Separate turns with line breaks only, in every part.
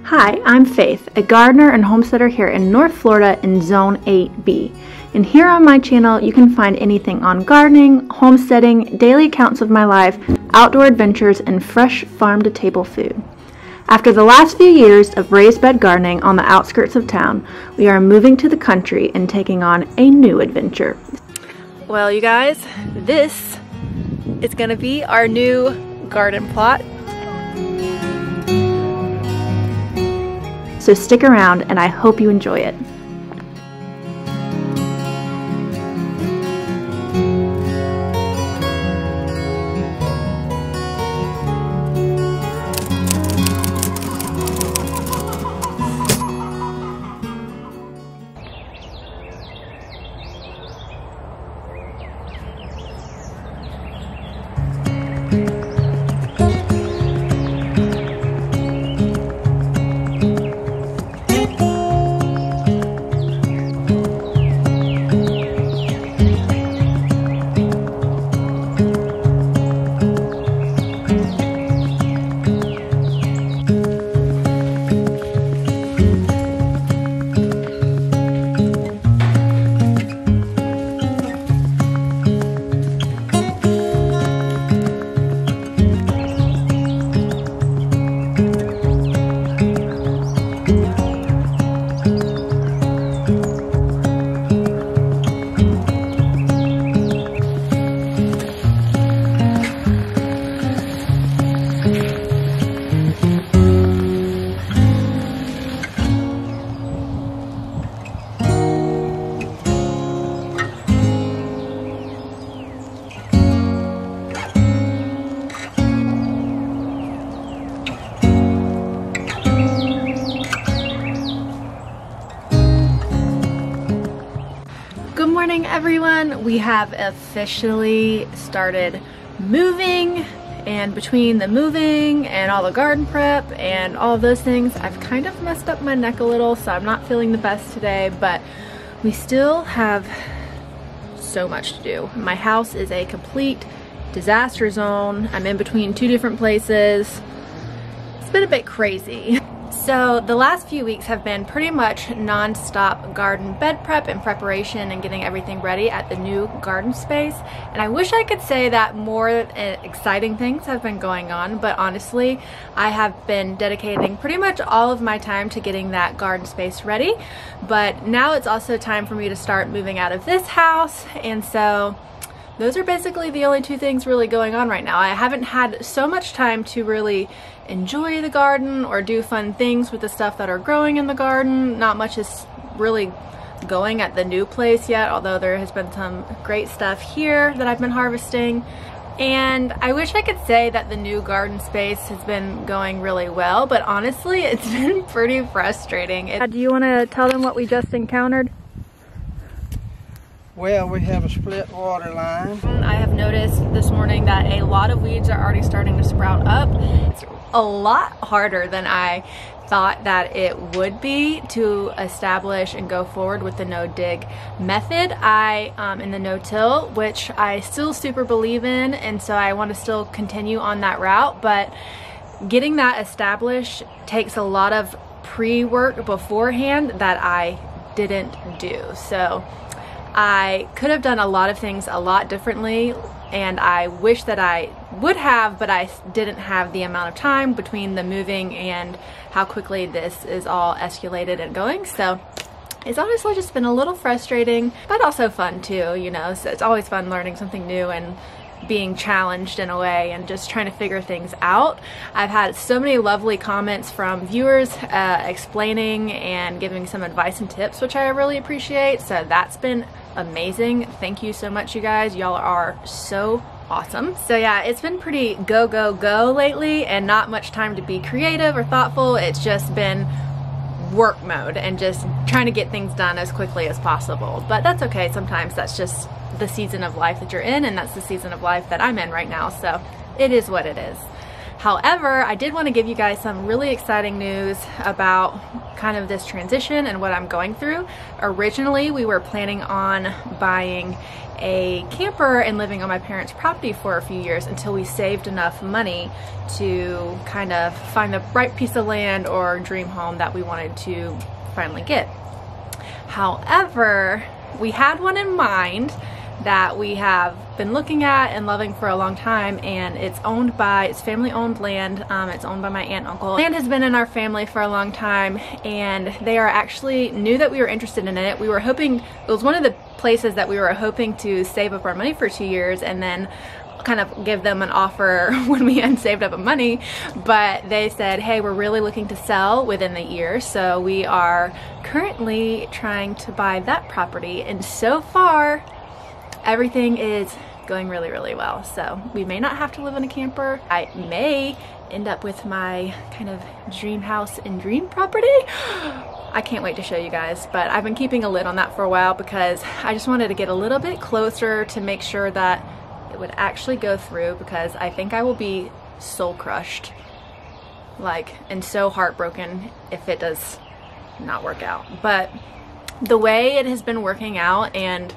Hi, I'm Faith, a gardener and homesteader here in North Florida in Zone 8B. And here on my channel, you can find anything on gardening, homesteading, daily accounts of my life, outdoor adventures, and fresh farm-to-table food. After the last few years of raised bed gardening on the outskirts of town, we are moving to the country and taking on a new adventure. Well, you guys, this is gonna be our new garden plot. So stick around and I hope you enjoy it. Good morning, everyone. We have officially started moving, and between the moving and all the garden prep and all of those things, I've kind of messed up my neck a little, so I'm not feeling the best today, but we still have so much to do. My house is a complete disaster zone. I'm in between two different places. It's been a bit crazy. So the last few weeks have been pretty much non-stop garden bed prep and preparation and getting everything ready at the new garden space. And I wish I could say that more exciting things have been going on, but honestly, I have been dedicating pretty much all of my time to getting that garden space ready. But now it's also time for me to start moving out of this house, and so those are basically the only two things really going on right now. I haven't had so much time to really enjoy the garden or do fun things with the stuff that are growing in the garden. Not much is really going at the new place yet, although there has been some great stuff here that I've been harvesting. And I wish I could say that the new garden space has been going really well, but honestly, it's been pretty frustrating. Do you want to tell them what we just encountered?
Well, we have a split water line.
I have noticed this morning that a lot of weeds are already starting to sprout up. It's a lot harder than I thought that it would be to establish and go forward with the no-dig method. In the no-till, which I still super believe in, and so I want to still continue on that route, but getting that established takes a lot of pre-work beforehand that I didn't do. So I could have done a lot of things a lot differently, and I wish that I would have, but I didn't have the amount of time between the moving and how quickly this is all escalated and going. So it's honestly just been a little frustrating, but also fun too, you know. So it's always fun learning something new and being challenged in a way and just trying to figure things out. I've had so many lovely comments from viewers explaining and giving some advice and tips, which I really appreciate. So that's been amazing. Thank you so much, you guys. Y'all are so awesome. So yeah, it's been pretty go, go, go lately, and not much time to be creative or thoughtful. It's just been work mode and just trying to get things done as quickly as possible. But that's okay. Sometimes that's just the season of life that you're in, and that's the season of life that I'm in right now. So it is what it is. However, I did want to give you guys some really exciting news about kind of this transition and what I'm going through. Originally, we were planning on buying a camper and living on my parents' property for a few years until we saved enough money to kind of find the right piece of land or dream home that we wanted to finally get. However, we had one in mind that we have been looking at and loving for a long time, and it's family owned land. It's owned by my aunt and uncle. Land has been in our family for a long time, and they are actually knew that we were interested in it. We were hoping, it was one of the places that we were hoping to save up our money for 2 years and then kind of give them an offer when we had saved up money, but they said, hey, we're really looking to sell within the year, so we are currently trying to buy that property, and so far everything is going really, really well. So we may not have to live in a camper. I may end up with my kind of dream house and dream property. I can't wait to show you guys, but I've been keeping a lid on that for a while because I just wanted to get a little bit closer to make sure that it would actually go through, because I think I will be soul crushed, and so heartbroken if it does not work out. But the way it has been working out, and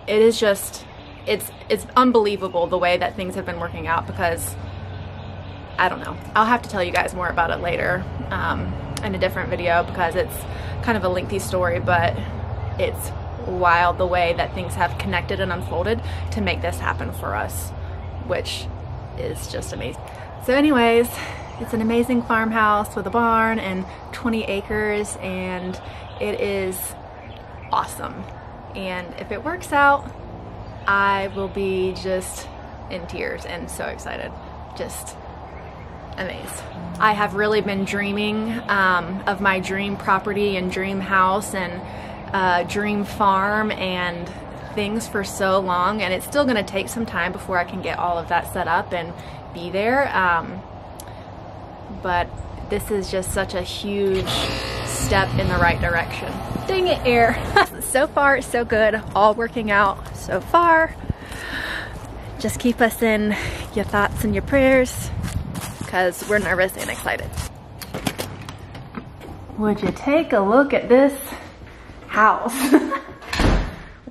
it is just, it's unbelievable the way that things have been working out, because I don't know. I'll have to tell you guys more about it later in a different video, because it's kind of a lengthy story, but it's wild the way that things have connected and unfolded to make this happen for us, which is just amazing. So anyways, it's an amazing farmhouse with a barn and 20 acres, and it is awesome. And if it works out, I will be just in tears and so excited, just amazed. I have really been dreaming of my dream property and dream house and dream farm and things for so long, and it's still gonna take some time before I can get all of that set up and be there. But this is just such a huge step in the right direction. Dang it, air. So far, so good. All working out so far. Just keep us in your thoughts and your prayers, because we're nervous and excited. Would you take a look at this house?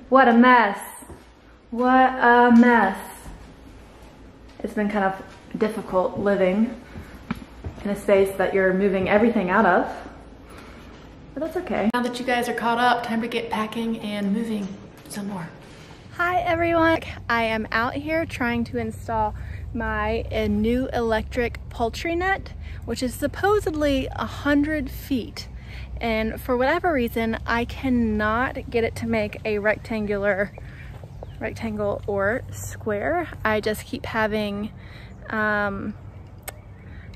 What a mess. What a mess. It's been kind of difficult living in a space that you're moving everything out of. But that's okay. Now that you guys are caught up, time to get packing and moving some more. Hi everyone. I am out here trying to install my new electric poultry net, which is supposedly 100 feet. And for whatever reason, I cannot get it to make a rectangle or square. I just keep having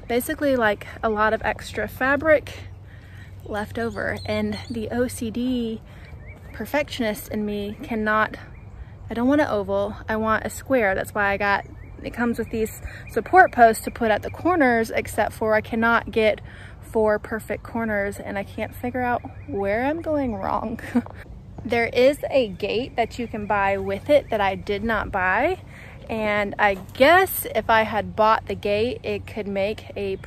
basically like a lot of extra fabric left over, and the OCD perfectionist in me cannot, I don't want an oval, I want a square. That's why it comes with these support posts to put at the corners, except for I cannot get 4 perfect corners, and I can't figure out where I'm going wrong. There is a gate that you can buy with it that I did not buy, and I guess if I had bought the gate, it could make a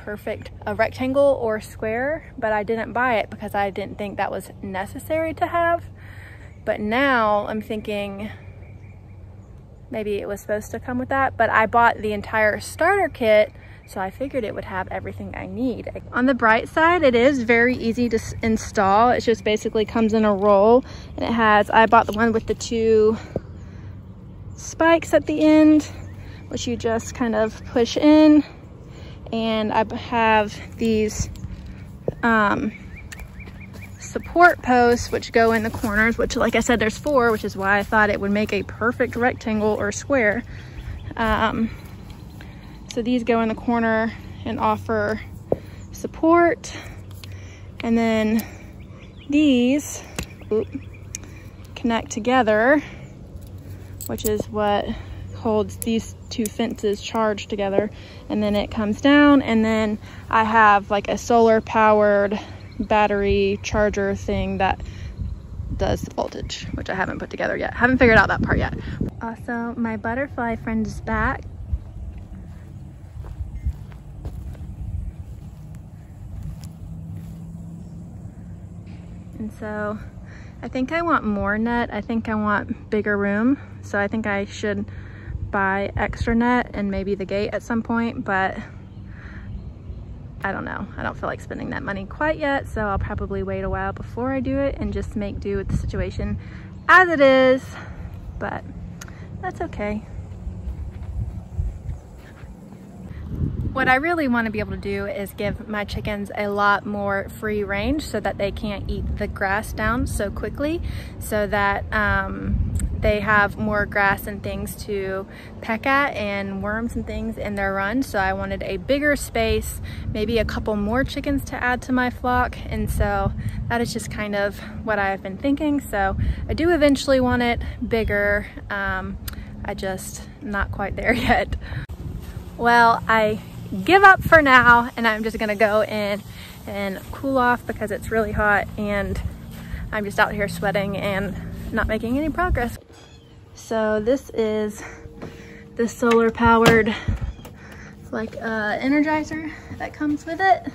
rectangle or square, but I didn't buy it because I didn't think that was necessary to have. But now I'm thinking maybe it was supposed to come with that, but I bought the entire starter kit, so I figured it would have everything I need. On the bright side, it is very easy to install. It just basically comes in a roll, and it has, I bought the one with the 2 spikes at the end, which you just kind of push in, and I have these support posts which go in the corners, which, like I said, there's 4, which is why I thought it would make a perfect rectangle or square. So these go in the corner and offer support, and then these connect together, which is what holds these 2 fences charged together, and then it comes down, and then I have like a solar powered battery charger thing that does the voltage, which I haven't put together yet. Haven't figured out that part yet. Also, my butterfly friend is back. And so I think I want more net. I think I want bigger room. So I think I should buy extra net and maybe the gate at some point, but I don't know. I don't feel like spending that money quite yet, so I'll probably wait a while before I do it and just make do with the situation as it is, but that's okay. What I really want to be able to do is give my chickens a lot more free range so that they can't eat the grass down so quickly, so that they have more grass and things to peck at and worms and things in their run. So I wanted a bigger space, maybe a couple more chickens to add to my flock. And so that is just kind of what I've been thinking. So I do eventually want it bigger. I just not quite there yet. Well, I give up for now and I'm just gonna go in and cool off because it's really hot and I'm just out here sweating and not making any progress. So this is the solar powered, it's like energizer that comes with it,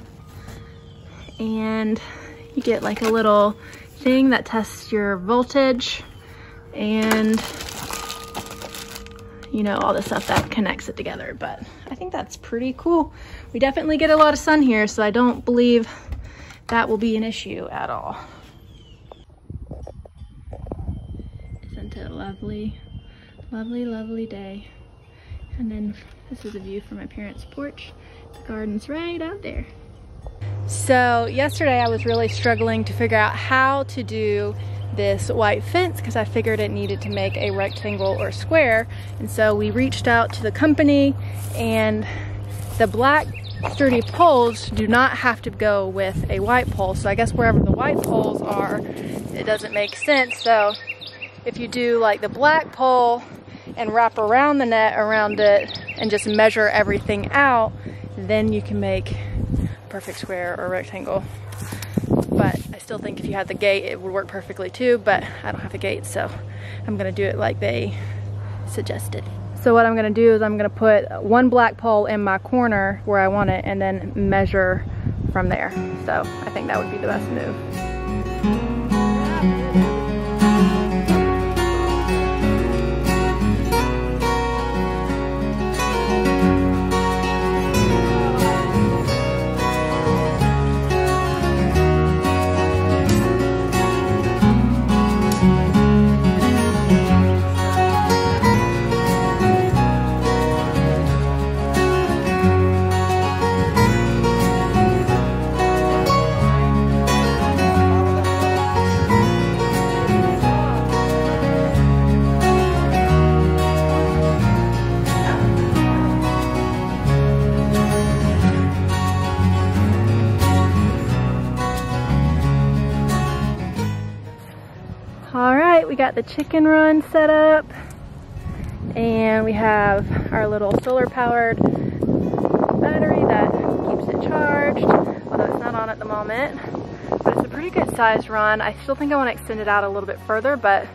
and you get like a little thing that tests your voltage and you know, all the stuff that connects it together. But I think that's pretty cool. We definitely get a lot of sun here, so I don't believe that will be an issue at all. Isn't it lovely? Lovely, lovely day. And then this is a view from my parents' porch. The garden's right out there. So yesterday I was really struggling to figure out how to do this white fence because I figured it needed to make a rectangle or square. And so we reached out to the company, and the black sturdy poles do not have to go with a white pole. So I guess wherever the white poles are, it doesn't make sense. So if you do like the black pole and wrap around the net around it and just measure everything out, then you can make a perfect square or rectangle. But I still think if you had the gate, it would work perfectly too, but I don't have the gate, so I'm gonna do it like they suggested. So what I'm gonna do is I'm gonna put one black pole in my corner where I want it and then measure from there. So I think that would be the best move. All right, we got the chicken run set up and we have our little solar powered battery that keeps it charged, although it's not on at the moment. But it's a pretty good sized run. I still think I want to extend it out a little bit further, but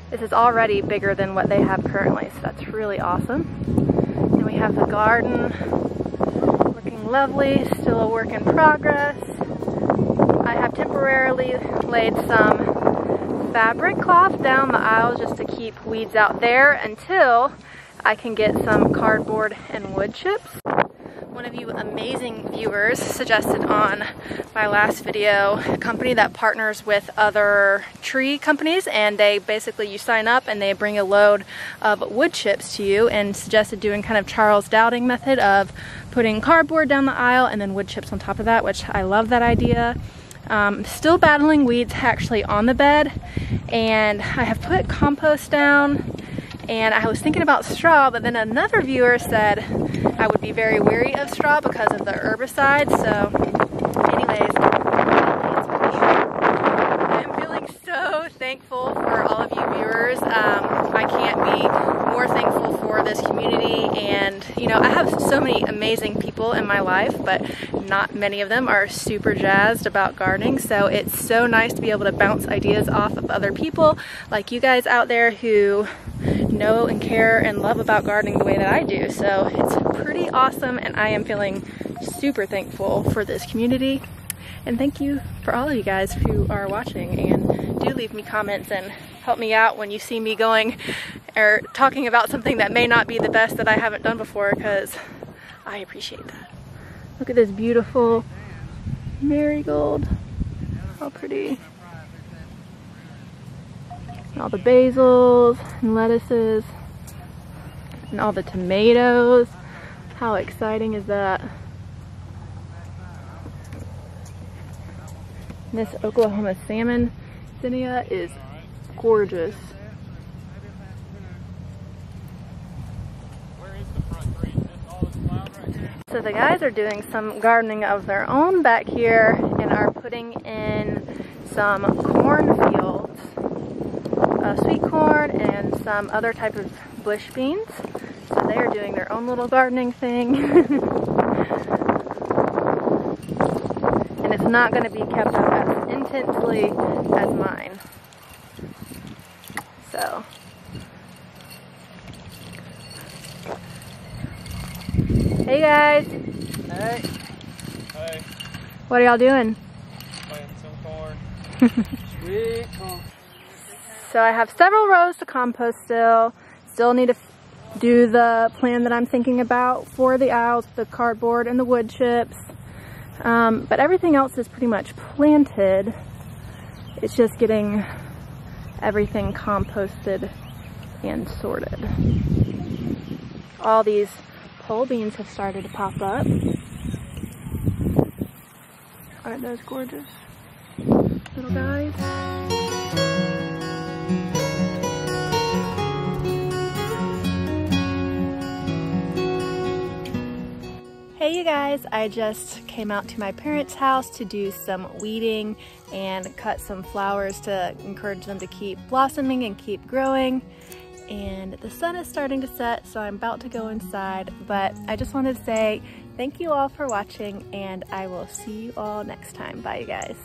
this is already bigger than what they have currently, so that's really awesome. And we have the garden looking lovely, still a work in progress. I have temporarily laid some fabric cloth down the aisle just to keep weeds out there until I can get some cardboard and wood chips. One of you amazing viewers suggested on my last video a company that partners with other tree companies, and they basically, you sign up and they bring a load of wood chips to you, and suggested doing kind of Charles Dowding method of putting cardboard down the aisle and then wood chips on top of that, which I love that idea. Still battling weeds actually on the bed, and I have put compost down, and I was thinking about straw, but then another viewer said I would be very wary of straw because of the herbicide. So anyways, I am feeling so thankful for all of you viewers. I can't be more thankful for this community, and you know, I have so many amazing people in my life, but not many of them are super jazzed about gardening, so it's so nice to be able to bounce ideas off of other people like you guys out there who know and care and love about gardening the way that I do. So it's pretty awesome, and I am feeling super thankful for this community. And thank you for all of you guys who are watching, and do leave me comments and help me out when you see me going or talking about something that may not be the best that I haven't done before, because I appreciate that. Look at this beautiful marigold. How pretty. And all the basils and lettuces and all the tomatoes. How exciting is that? This Oklahoma salmon zinnia is gorgeous. So the guys are doing some gardening of their own back here and are putting in some cornfields, sweet corn and some other type of bush beans. So they are doing their own little gardening thing. And it's not going to be kept up as intensely as mine. So. Hey guys.
Hey.
Hey.
What are y'all doing?
Planting some corn.
Sweet corn.
So I have several rows to compost still. Still need to do the plan that I'm thinking about for the aisles, the cardboard and the wood chips. But everything else is pretty much planted. It's just getting everything composted and sorted. All these pole beans have started to pop up. Aren't those gorgeous little guys? Hey you guys, I just came out to my parents' house to do some weeding and cut some flowers to encourage them to keep blossoming and keep growing. And the sun is starting to set, so I'm about to go inside, but I just wanted to say thank you all for watching, and I will see you all next time. Bye you guys.